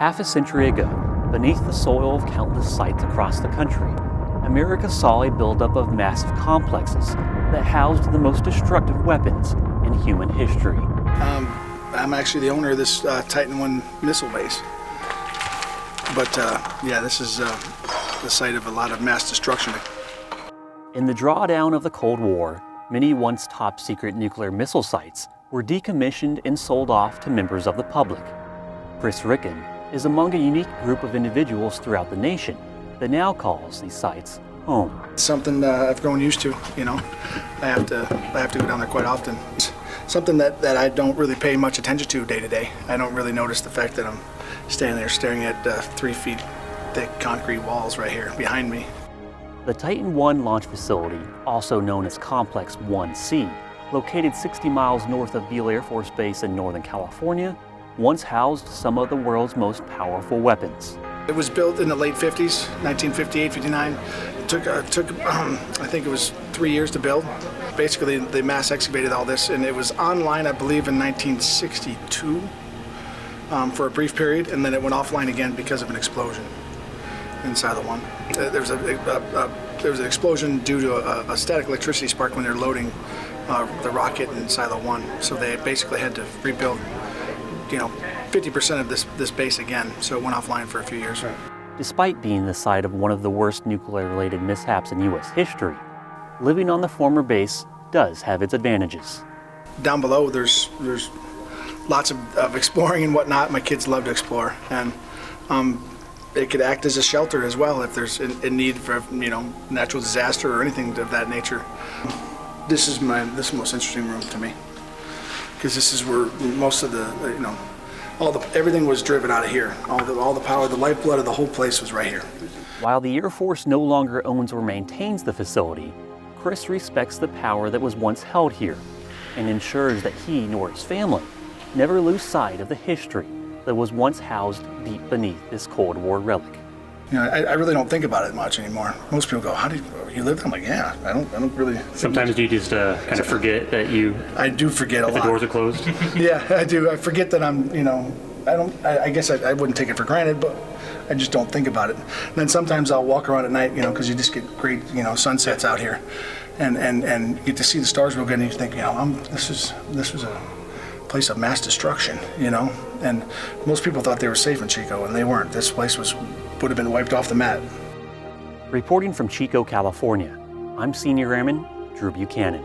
Half a century ago, beneath the soil of countless sites across the country, America saw a buildup of massive complexes that housed the most destructive weapons in human history. I'm actually the owner of this Titan I missile base. But yeah, this is the site of a lot of mass destruction. In the drawdown of the Cold War, many once top-secret nuclear missile sites were decommissioned and sold off to members of the public. Chris Ricken is among a unique group of individuals throughout the nation that now calls these sites home. It's something I've grown used to, you know. I have to go down there quite often. It's something that I don't really pay much attention to day to day. I don't really notice the fact that I'm standing there staring at 3 feet thick concrete walls right here behind me. The Titan I launch facility, also known as Complex 1C, located 60 miles north of Beale Air Force Base in Northern California, once housed some of the world's most powerful weapons. It was built in the late 50s, 1958, 59. It took I think it was 3 years to build. Basically, they mass excavated all this, and it was online, I believe, in 1962 for a brief period, and then it went offline again because of an explosion inside the one. There was an explosion due to a static electricity spark when they're loading the rocket in Silo 1. So they basically had to rebuild, 50% of this base again. So it went offline for a few years. Despite being the site of one of the worst nuclear-related mishaps in U.S. history, living on the former base does have its advantages. Down below, there's lots of exploring and whatnot. My kids love to explore, and it could act as a shelter as well if there's a need for natural disaster or anything of that nature. This is the most interesting room to me, because this is where most of the everything was driven out of here. All the power, the lifeblood of the whole place was right here. While the Air Force no longer owns or maintains the facility, Chris respects the power that was once held here and ensures that he nor his family never lose sight of the history that was once housed deep beneath this Cold War relic. I really don't think about it much anymore. Most people go, "How did you live there?" I'm like, "Yeah, I don't really." Sometimes you just kind of forget that you. I do forget a lot. The doors are closed. Yeah, I do. I forget that I'm. I guess I wouldn't take it for granted, but I just don't think about it. And then sometimes I'll walk around at night, because you just get great, sunsets out here, and you get to see the stars real good, and you think, this was a place of mass destruction, and most people thought they were safe in Chico, and they weren't. This place would have been wiped off the map. Reporting from Chico, California, I'm Senior Airman Drew Buchanan.